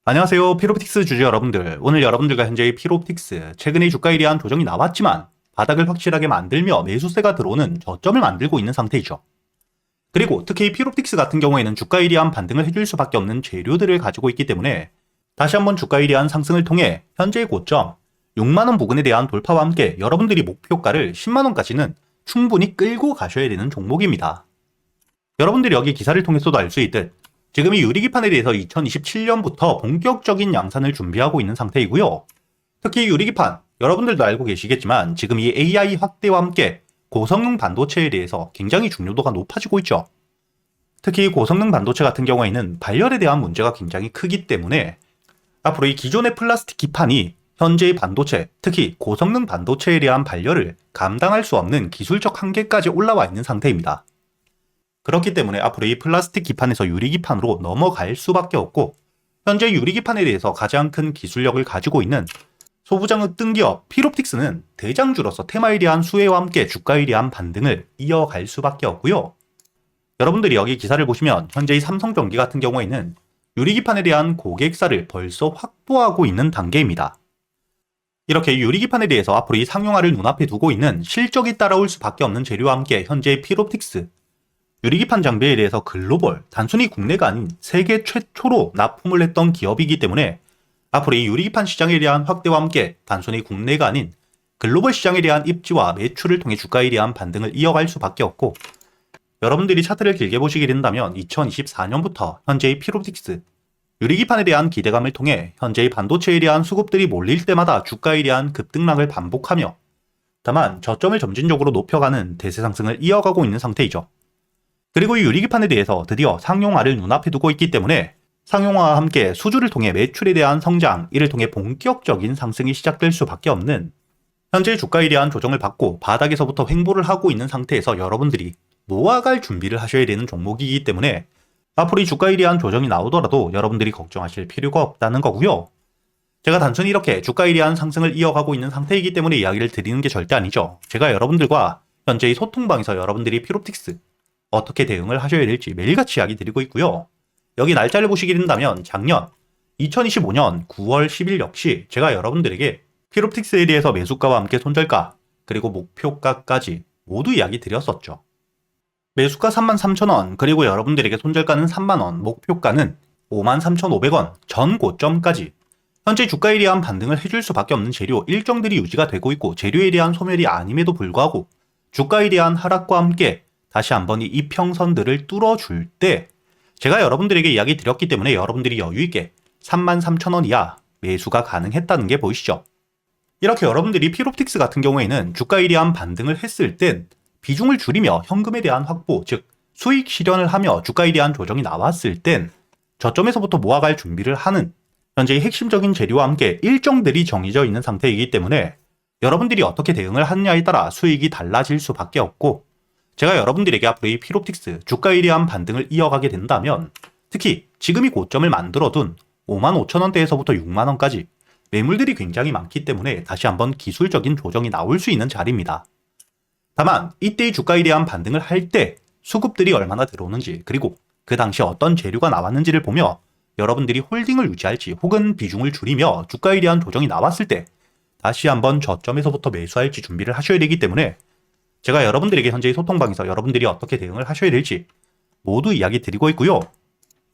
안녕하세요. 피로틱스 주주 여러분들. 오늘 여러분들과 현재의 피로틱스, 최근의 주가에 대한 조정이 나왔지만 바닥을 확실하게 만들며 매수세가 들어오는 저점을 만들고 있는 상태이죠. 그리고 특히 피로틱스 같은 경우에는 주가에 대한 반등을 해줄 수밖에 없는 재료들을 가지고 있기 때문에 다시 한번 주가에 대한 상승을 통해 현재의 고점 6만원 부근에 대한 돌파와 함께 여러분들이 목표가를 10만원까지는 충분히 끌고 가셔야 되는 종목입니다. 여러분들이 여기 기사를 통해서도 알 수 있듯 지금 이 유리기판에 대해서 2027년부터 본격적인 양산을 준비하고 있는 상태이고요. 특히 유리기판, 여러분들도 알고 계시겠지만 지금 이 AI 확대와 함께 고성능 반도체에 대해서 굉장히 중요도가 높아지고 있죠. 특히 고성능 반도체 같은 경우에는 발열에 대한 문제가 굉장히 크기 때문에 앞으로 이 기존의 플라스틱 기판이 현재의 반도체, 특히 고성능 반도체에 대한 발열을 감당할 수 없는 기술적 한계까지 올라와 있는 상태입니다. 그렇기 때문에 앞으로 이 플라스틱 기판에서 유리기판으로 넘어갈 수밖에 없고 현재 유리기판에 대해서 가장 큰 기술력을 가지고 있는 소부장의 뜬기업 피롭틱스는 대장주로서 테마에 대한 수혜와 함께 주가에 대한 반등을 이어갈 수밖에 없고요. 여러분들이 여기 기사를 보시면 현재의 삼성전기 같은 경우에는 유리기판에 대한 고객사를 벌써 확보하고 있는 단계입니다. 이렇게 유리기판에 대해서 앞으로 이 상용화를 눈앞에 두고 있는 실적이 따라올 수밖에 없는 재료와 함께 현재의 피롭틱스 유리기판 장비에 대해서 글로벌, 단순히 국내가 아닌 세계 최초로 납품을 했던 기업이기 때문에 앞으로 이 유리기판 시장에 대한 확대와 함께 단순히 국내가 아닌 글로벌 시장에 대한 입지와 매출을 통해 주가에 대한 반등을 이어갈 수밖에 없고 여러분들이 차트를 길게 보시게 된다면 2024년부터 현재의 피롭틱스 유리기판에 대한 기대감을 통해 현재의 반도체에 대한 수급들이 몰릴 때마다 주가에 대한 급등락을 반복하며 다만 저점을 점진적으로 높여가는 대세 상승을 이어가고 있는 상태이죠. 그리고 이 유리기판에 대해서 드디어 상용화를 눈앞에 두고 있기 때문에 상용화와 함께 수주를 통해 매출에 대한 성장, 이를 통해 본격적인 상승이 시작될 수밖에 없는 현재 주가에 대한 조정을 받고 바닥에서부터 횡보를 하고 있는 상태에서 여러분들이 모아갈 준비를 하셔야 되는 종목이기 때문에 앞으로 이 주가에 대한 조정이 나오더라도 여러분들이 걱정하실 필요가 없다는 거고요. 제가 단순히 이렇게 주가에 대한 상승을 이어가고 있는 상태이기 때문에 이야기를 드리는 게 절대 아니죠. 제가 여러분들과 현재의 소통방에서 여러분들이 피롭틱스 어떻게 대응을 하셔야 될지 매일같이 이야기 드리고 있고요. 여기 날짜를 보시게 된다면 작년 2025년 9월 10일 역시 제가 여러분들에게 피롭틱스에 대해서 매수가와 함께 손절가 그리고 목표가까지 모두 이야기 드렸었죠. 매수가 33,000원 그리고 여러분들에게 손절가는 3만원 목표가는 53,500원 전 고점까지 현재 주가에 대한 반등을 해줄 수밖에 없는 재료 일정들이 유지가 되고 있고 재료에 대한 소멸이 아님에도 불구하고 주가에 대한 하락과 함께 다시 한번 이 이평선들을 뚫어줄 때 제가 여러분들에게 이야기 드렸기 때문에 여러분들이 여유있게 33,000원 이하 매수가 가능했다는 게 보이시죠? 이렇게 여러분들이 피롭틱스 같은 경우에는 주가에 대한 반등을 했을 땐 비중을 줄이며 현금에 대한 확보, 즉 수익 실현을 하며 주가에 대한 조정이 나왔을 땐 저점에서부터 모아갈 준비를 하는 현재의 핵심적인 재료와 함께 일정들이 정해져 있는 상태이기 때문에 여러분들이 어떻게 대응을 하느냐에 따라 수익이 달라질 수밖에 없고 제가 여러분들에게 앞으로 이 피롭틱스 주가에 대한 반등을 이어가게 된다면 특히 지금 이 고점을 만들어둔 55,000원대에서부터 6만원까지 매물들이 굉장히 많기 때문에 다시 한번 기술적인 조정이 나올 수 있는 자리입니다. 다만 이때의 주가에 대한 반등을 할 때 수급들이 얼마나 들어오는지 그리고 그 당시 어떤 재료가 나왔는지를 보며 여러분들이 홀딩을 유지할지 혹은 비중을 줄이며 주가에 대한 조정이 나왔을 때 다시 한번 저점에서부터 매수할지 준비를 하셔야 되기 때문에 제가 여러분들에게 현재의 소통방에서 여러분들이 어떻게 대응을 하셔야 될지 모두 이야기 드리고 있고요.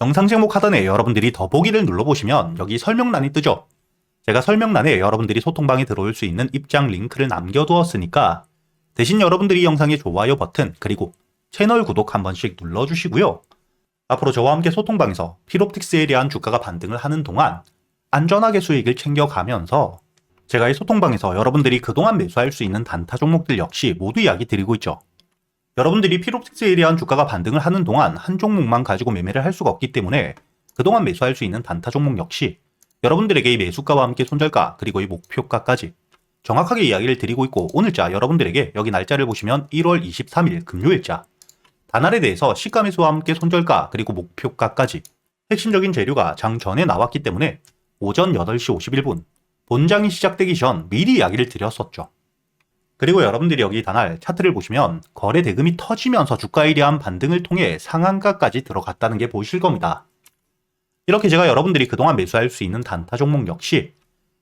영상 제목 하단에 여러분들이 더보기를 눌러보시면 여기 설명란이 뜨죠. 제가 설명란에 여러분들이 소통방에 들어올 수 있는 입장 링크를 남겨두었으니까 대신 여러분들이 영상의 좋아요 버튼 그리고 채널 구독 한 번씩 눌러주시고요. 앞으로 저와 함께 소통방에서 피롭틱스에 대한 주가가 반등을 하는 동안 안전하게 수익을 챙겨가면서 제가 이 소통방에서 여러분들이 그동안 매수할 수 있는 단타 종목들 역시 모두 이야기 드리고 있죠. 여러분들이 피롭틱스에 대한 주가가 반등을 하는 동안 한 종목만 가지고 매매를 할 수가 없기 때문에 그동안 매수할 수 있는 단타 종목 역시 여러분들에게 이 매수가와 함께 손절가 그리고 이 목표가까지 정확하게 이야기를 드리고 있고 오늘자 여러분들에게 여기 날짜를 보시면 1월 23일 금요일자 단알에 대해서 시가 매수와 함께 손절가 그리고 목표가까지 핵심적인 재료가 장 전에 나왔기 때문에 오전 8시 51분 본장이 시작되기 전 미리 이야기를 드렸었죠. 그리고 여러분들이 여기 단알 차트를 보시면 거래 대금이 터지면서 주가에 대한 반등을 통해 상한가까지 들어갔다는 게 보이실 겁니다. 이렇게 제가 여러분들이 그동안 매수할 수 있는 단타 종목 역시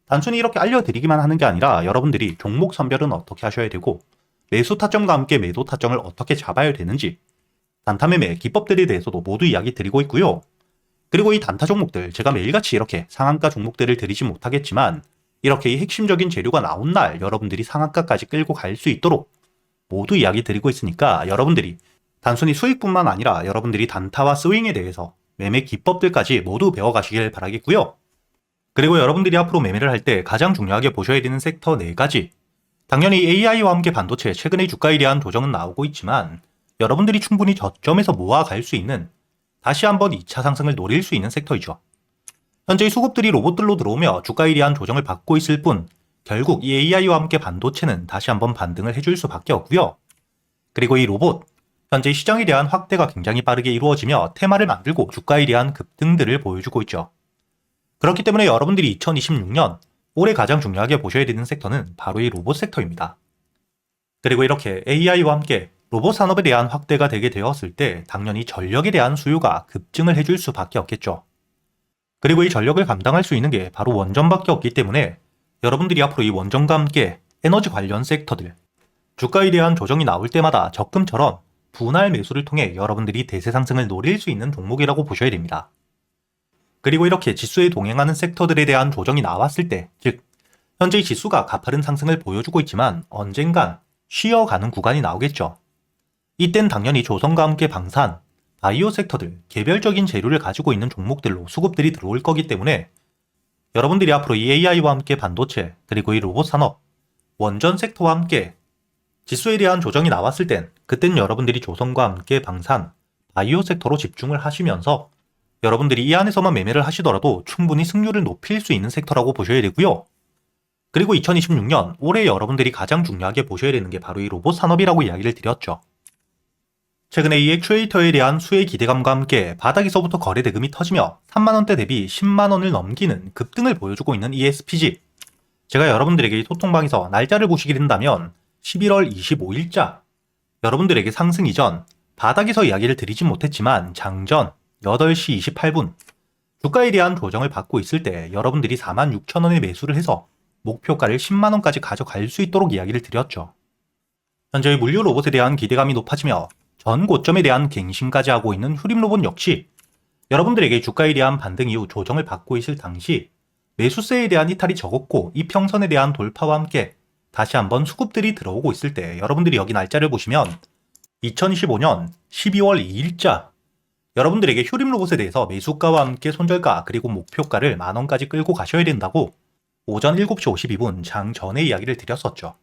단순히 이렇게 알려드리기만 하는 게 아니라 여러분들이 종목 선별은 어떻게 하셔야 되고 매수 타점과 함께 매도 타점을 어떻게 잡아야 되는지 단타 매매 기법들에 대해서도 모두 이야기 드리고 있고요. 그리고 이 단타 종목들 제가 매일같이 이렇게 상한가 종목들을 드리지 못하겠지만 이렇게 이 핵심적인 재료가 나온 날 여러분들이 상한가까지 끌고 갈 수 있도록 모두 이야기 드리고 있으니까 여러분들이 단순히 수익뿐만 아니라 여러분들이 단타와 스윙에 대해서 매매 기법들까지 모두 배워가시길 바라겠고요. 그리고 여러분들이 앞으로 매매를 할 때 가장 중요하게 보셔야 되는 섹터 4가지. 당연히 AI와 함께 반도체 최근의 주가에 대한 조정은 나오고 있지만 여러분들이 충분히 저점에서 모아갈 수 있는 다시 한번 2차 상승을 노릴 수 있는 섹터이죠. 현재 이 수급들이 로봇들로 들어오며 주가에 대한 조정을 받고 있을 뿐 결국 이 AI와 함께 반도체는 다시 한번 반등을 해줄 수밖에 없고요. 그리고 이 로봇, 현재 시장에 대한 확대가 굉장히 빠르게 이루어지며 테마를 만들고 주가에 대한 급등들을 보여주고 있죠. 그렇기 때문에 여러분들이 2026년 올해 가장 중요하게 보셔야 되는 섹터는 바로 이 로봇 섹터입니다. 그리고 이렇게 AI와 함께 로봇 산업에 대한 확대가 되게 되었을 때 당연히 전력에 대한 수요가 급증을 해줄 수밖에 없겠죠. 그리고 이 전력을 감당할 수 있는 게 바로 원전밖에 없기 때문에 여러분들이 앞으로 이 원전과 함께 에너지 관련 섹터들, 주가에 대한 조정이 나올 때마다 적금처럼 분할 매수를 통해 여러분들이 대세 상승을 노릴 수 있는 종목이라고 보셔야 됩니다. 그리고 이렇게 지수에 동행하는 섹터들에 대한 조정이 나왔을 때, 즉 현재 이 지수가 가파른 상승을 보여주고 있지만 언젠간 쉬어가는 구간이 나오겠죠. 이땐 당연히 조선과 함께 방산, 바이오 섹터들, 개별적인 재료를 가지고 있는 종목들로 수급들이 들어올 거기 때문에 여러분들이 앞으로 이 AI와 함께 반도체, 그리고 이 로봇 산업, 원전 섹터와 함께 지수에 대한 조정이 나왔을 땐 그땐 여러분들이 조선과 함께 방산, 바이오 섹터로 집중을 하시면서 여러분들이 이 안에서만 매매를 하시더라도 충분히 승률을 높일 수 있는 섹터라고 보셔야 되고요. 그리고 2026년 올해 여러분들이 가장 중요하게 보셔야 되는 게 바로 이 로봇 산업이라고 이야기를 드렸죠. 최근에 이 액추에이터에 대한 수혜 기대감과 함께 바닥에서부터 거래 대금이 터지며 3만원대 대비 10만원을 넘기는 급등을 보여주고 있는 ESPG. 제가 여러분들에게 이 소통방에서 날짜를 보시게 된다면 11월 25일자 여러분들에게 상승 이전 바닥에서 이야기를 드리진 못했지만 장전 8시 28분 주가에 대한 조정을 받고 있을 때 여러분들이 46,000원에 매수를 해서 목표가를 10만원까지 가져갈 수 있도록 이야기를 드렸죠. 현재 물류 로봇에 대한 기대감이 높아지며 전 고점에 대한 갱신까지 하고 있는 휴림 로봇 역시 여러분들에게 주가에 대한 반등 이후 조정을 받고 있을 당시 매수세에 대한 이탈이 적었고 이평선에 대한 돌파와 함께 다시 한번 수급들이 들어오고 있을 때 여러분들이 여기 날짜를 보시면 2025년 12월 2일자 여러분들에게 휴림 로봇에 대해서 매수가와 함께 손절가 그리고 목표가를 만원까지 끌고 가셔야 된다고 오전 7시 52분 장 전에 이야기를 드렸었죠.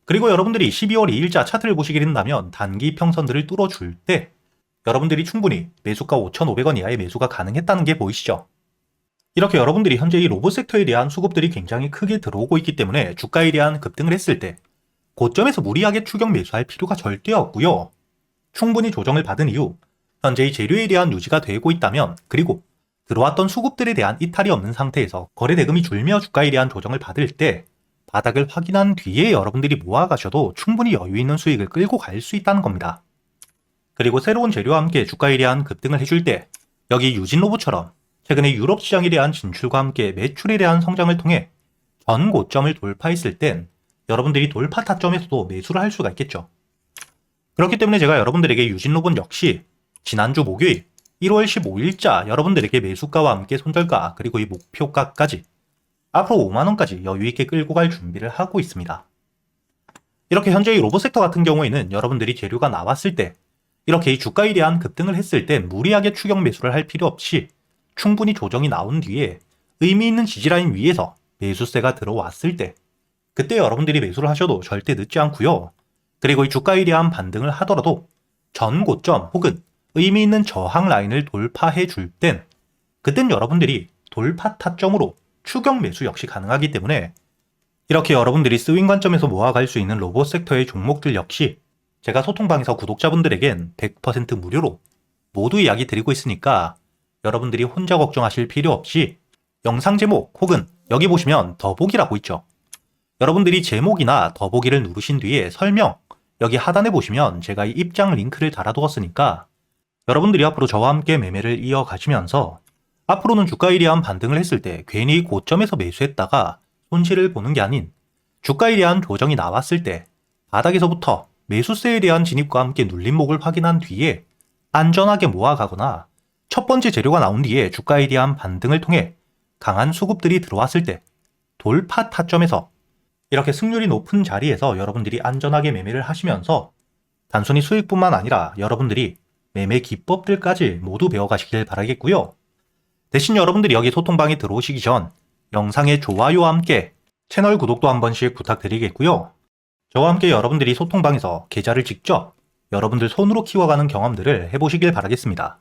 그리고 여러분들이 12월 2일자 차트를 보시게 된다면 단기 평선들을 뚫어줄 때 여러분들이 충분히 매수가 5,500원 이하의 매수가 가능했다는 게 보이시죠? 이렇게 여러분들이 현재 이 로봇 섹터에 대한 수급들이 굉장히 크게 들어오고 있기 때문에 주가에 대한 급등을 했을 때 고점에서 무리하게 추격 매수할 필요가 절대 없고요. 충분히 조정을 받은 이후 현재 이 재료에 대한 유지가 되고 있다면 그리고 들어왔던 수급들에 대한 이탈이 없는 상태에서 거래 대금이 줄며 주가에 대한 조정을 받을 때 바닥을 확인한 뒤에 여러분들이 모아가셔도 충분히 여유 있는 수익을 끌고 갈 수 있다는 겁니다. 그리고 새로운 재료와 함께 주가에 대한 급등을 해줄 때 여기 유진 로봇처럼 최근에 유럽 시장에 대한 진출과 함께 매출에 대한 성장을 통해 전 고점을 돌파했을 땐 여러분들이 돌파 타점에서도 매수를 할 수가 있겠죠. 그렇기 때문에 제가 여러분들에게 유진 로봇 역시 지난주 목요일 1월 15일자 여러분들에게 매수가와 함께 손절가 그리고 이 목표가까지 앞으로 5만원까지 여유있게 끌고 갈 준비를 하고 있습니다. 이렇게 현재 이 로봇 섹터 같은 경우에는 여러분들이 재료가 나왔을 때 이렇게 이 주가에 대한 급등을 했을 때 무리하게 추격 매수를 할 필요 없이 충분히 조정이 나온 뒤에 의미 있는 지지라인 위에서 매수세가 들어왔을 때 그때 여러분들이 매수를 하셔도 절대 늦지 않고요. 그리고 이 주가에 대한 반등을 하더라도 전 고점 혹은 의미 있는 저항 라인을 돌파해 줄 땐 그땐 여러분들이 돌파 타점으로 추격 매수 역시 가능하기 때문에 이렇게 여러분들이 스윙 관점에서 모아갈 수 있는 로봇 섹터의 종목들 역시 제가 소통방에서 구독자분들에겐 100% 무료로 모두 이야기 드리고 있으니까 여러분들이 혼자 걱정하실 필요 없이 영상 제목 혹은 여기 보시면 더보기라고 있죠. 여러분들이 제목이나 더보기를 누르신 뒤에 설명 여기 하단에 보시면 제가 이 입장 링크를 달아두었으니까 여러분들이 앞으로 저와 함께 매매를 이어가시면서 앞으로는 주가에 대한 반등을 했을 때 괜히 고점에서 매수했다가 손실을 보는 게 아닌 주가에 대한 조정이 나왔을 때 바닥에서부터 매수세에 대한 진입과 함께 눌림목을 확인한 뒤에 안전하게 모아가거나 첫 번째 재료가 나온 뒤에 주가에 대한 반등을 통해 강한 수급들이 들어왔을 때 돌파 타점에서 이렇게 승률이 높은 자리에서 여러분들이 안전하게 매매를 하시면서 단순히 수익뿐만 아니라 여러분들이 매매 기법들까지 모두 배워가시길 바라겠고요. 대신 여러분들이 여기 소통방에 들어오시기 전 영상의 좋아요와 함께 채널 구독도 한 번씩 부탁드리겠고요. 저와 함께 여러분들이 소통방에서 계좌를 직접 여러분들 손으로 키워가는 경험들을 해보시길 바라겠습니다.